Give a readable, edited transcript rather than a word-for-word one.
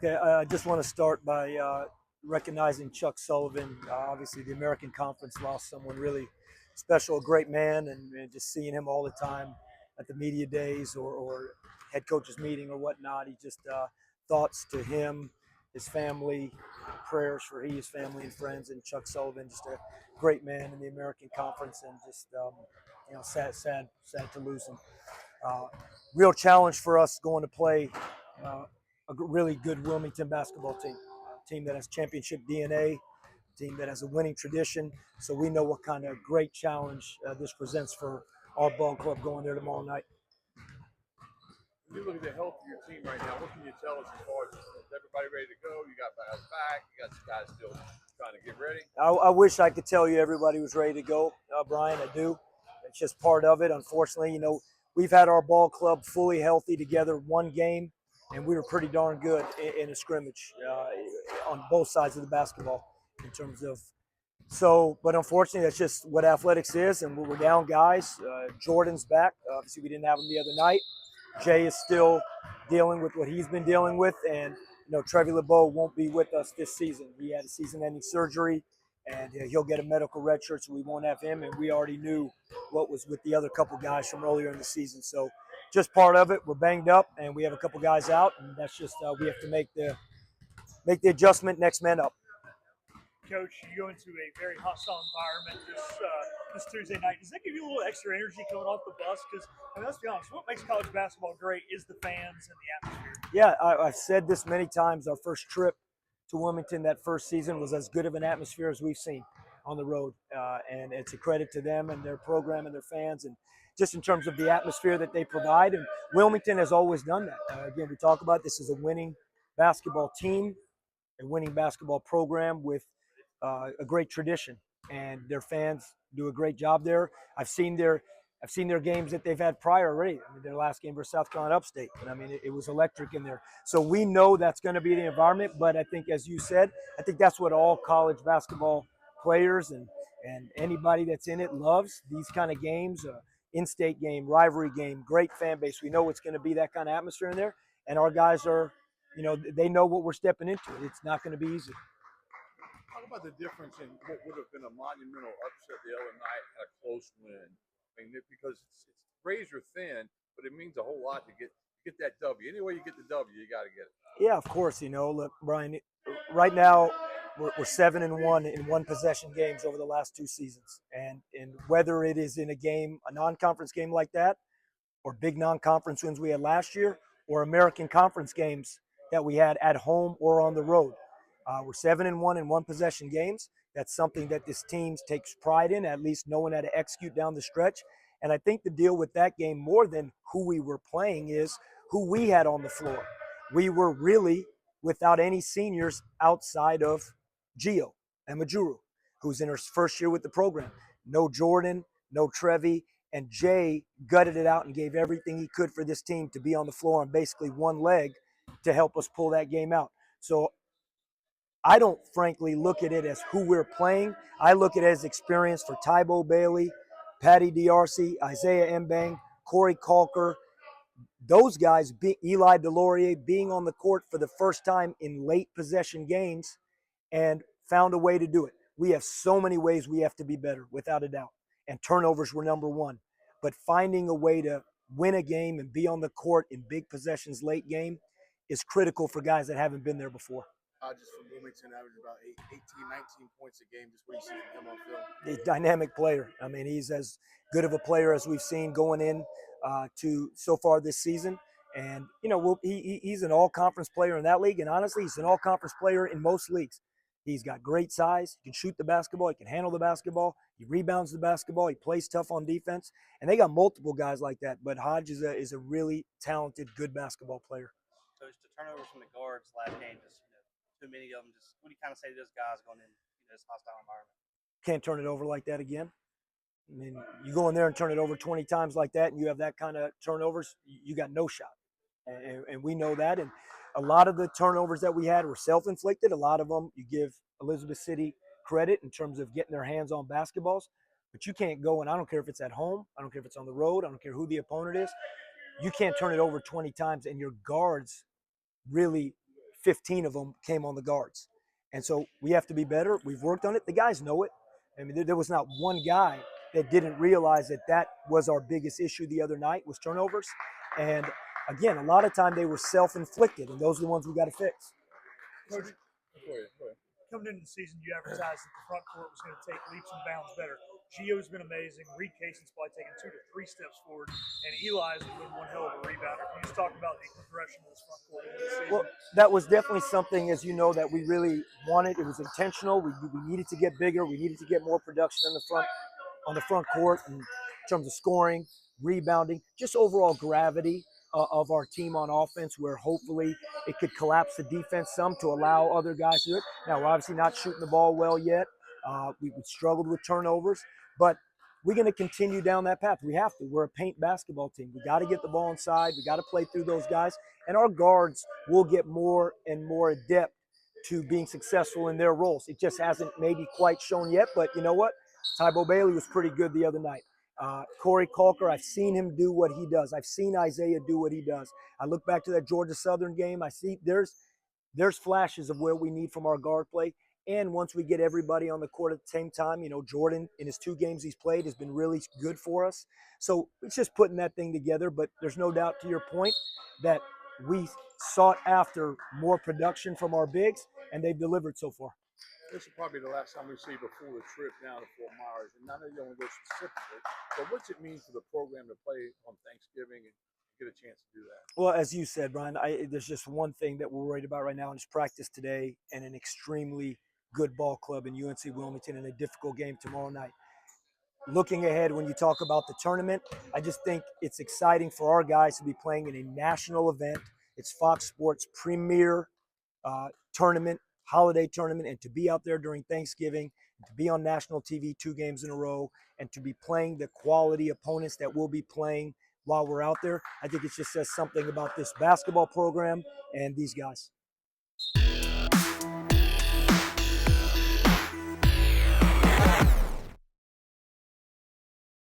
Okay, I just want to start by recognizing Chuck Sullivan. Obviously, the American Conference lost someone really special, a great man, and just seeing him all the time at the media days or head coaches meeting or whatnot. He just thoughts to him, his family, prayers for his family and friends, and Chuck Sullivan, just a great man in the American Conference, and just sad to lose him. Uh, Real challenge for us going to play uh, a really good Wilmington basketball team, a team that has championship DNA, a team that has a winning tradition. So we know what kind of great challenge this presents for our ball club going there tomorrow night. When you look at the health of your team right now, what can you tell us as far as is everybody ready to go? You got guys back. You got some guys still trying to get ready. I wish I could tell you everybody was ready to go, Brian. I do. It's just part of it. Unfortunately, we've had our ball club fully healthy together one game, and we were pretty darn good in a scrimmage on both sides of the basketball in terms of. So, but unfortunately, that's just what athletics is, and we're down guys. Jordan's back. Obviously, we didn't have him the other night. Jay is still dealing with what he's been dealing with, and Trevi LeBeau won't be with us this season. He had a season-ending surgery, and he'll get a medical red shirt, so we won't have him. And we already knew what was with the other couple guys from earlier in the season. So, just part of it. We're banged up, and we have a couple guys out, and that's just we have to make the adjustment. Next man up. Coach, you go into a very hostile environment this Tuesday night. Does that give you a little extra energy coming off the bus? Because let's be honest, what makes college basketball great is the fans and the atmosphere. Yeah, I've said this many times. Our first trip to Wilmington that first season was as good of an atmosphere as we've seen on the road, and it's a credit to them and their program and their fans, and just in terms of the atmosphere that they provide. And Wilmington has always done that. Again, we talk about this as a winning basketball team, a winning basketball program with a great tradition, and their fans do a great job there. I've seen their games that they've had prior already. I mean, their last game versus South Carolina Upstate, and I mean it was electric in there. So we know that's going to be the environment. But I think, as you said, I think that's what all college basketball players and anybody that's in it loves. These kind of games, in-state game, rivalry game, great fan base. We know it's going to be that kind of atmosphere in there, and our guys are, they know what we're stepping into. It's not going to be easy. Talk about the difference in what would have been a monumental upset the other night and a close win. I mean, because it's razor thin, but it means a whole lot to get that W. Any way you get the W, you got to get it. Yeah, of course. Look, Brian, right now we're 7-1 in one possession games over the last two seasons, and whether it is in a non-conference game like that, or big non-conference wins we had last year, or American Conference games that we had at home or on the road. We're 7-1 in one possession games. That's something that this team takes pride in, at least knowing how to execute down the stretch. And I think the deal with that game, more than who we were playing, is who we had on the floor. We were really without any seniors outside of Gio and Majuru, who's in her first year with the program. No Jordan, no Trevi, and Jay gutted it out and gave everything he could for this team to be on the floor on basically one leg to help us pull that game out. So I don't frankly look at it as who we're playing. I look at it as experience for Tybo Bailey, Patty D'Arcy, Isaiah Mbang, Corey Calker. Those guys, Eli Delorier, being on the court for the first time in late possession games and found a way to do it. We have so many ways we have to be better, without a doubt. And turnovers were number one. But finding a way to win a game and be on the court in big possessions late game is critical for guys that haven't been there before. Just from Wilmington, average about 18, 19 points a game. Just what you see from him on film. He's a dynamic player. I mean, he's as good of a player as we've seen going in to so far this season. And, he's an all-conference player in that league. And honestly, he's an all-conference player in most leagues. He's got great size. He can shoot the basketball. He can handle the basketball. He rebounds the basketball. He plays tough on defense. And they got multiple guys like that. But Hodge is a really talented, good basketball player. So it's the turnovers from the guards last game, just too many of them. Just what do you kind of say to those guys going in this hostile environment? Can't turn it over like that again. I mean, you go in there and turn it over 20 times like that, and you have that kind of turnovers, you got no shot. And we know that. And a lot of the turnovers that we had were self-inflicted. A lot of them, you give Elizabeth City credit in terms of getting their hands on basketballs. But you can't go, and I don't care if it's at home, I don't care if it's on the road, I don't care who the opponent is. You can't turn it over 20 times, and your guards really 15 of them came on the guards. And so we have to be better. We've worked on it. The guys know it. I mean, there was not one guy that didn't realize that that was our biggest issue the other night was turnovers. And again, a lot of time they were self-inflicted, and those are the ones we got to fix. Coach, Go ahead. coming into the season, you advertised that the front court was going to take leaps and bounds better. Gio's been amazing. Reed Cason's probably taken 2 to 3 steps forward, and Eli's been one hell of a rebounder. Can you just talk about the progression of this front court this season? Well, that was definitely something, as you know, that we really wanted. It was intentional. We needed to get bigger. We needed to get more production in the front on the front court in terms of scoring, rebounding, just overall gravity of our team on offense, where hopefully it could collapse the defense some to allow other guys to do it. Now, we're obviously not shooting the ball well yet. We struggled with turnovers, but we're going to continue down that path. We have to. We're a paint basketball team. We got to get the ball inside. We got to play through those guys, and our guards will get more and more adept to being successful in their roles. It just hasn't maybe quite shown yet, but you know what? Tybo Bailey was pretty good the other night. Corey Calker, I've seen him do what he does. I've seen Isaiah do what he does. I look back to that Georgia Southern game. I see there's flashes of where we need from our guard play. And once we get everybody on the court at the same time, you know, Jordan in his 2 games he's played has been really good for us. So it's just putting that thing together. But there's no doubt, to your point, that we sought after more production from our bigs, and they've delivered so far. This is probably the last time we see you before the trip down to Fort Myers. And I know you don't go specifically, but what's it mean for the program to play on Thanksgiving and get a chance to do that? Well, as you said, Brian, there's just one thing that we're worried about right now, and it's practice today and an extremely good ball club in UNC Wilmington and a difficult game tomorrow night. Looking ahead, when you talk about the tournament, I just think it's exciting for our guys to be playing in a national event. It's Fox Sports' premier tournament, holiday tournament, and to be out there during Thanksgiving, and to be on national TV 2 games in a row, and to be playing the quality opponents that we'll be playing while we're out there, I think it just says something about this basketball program and these guys.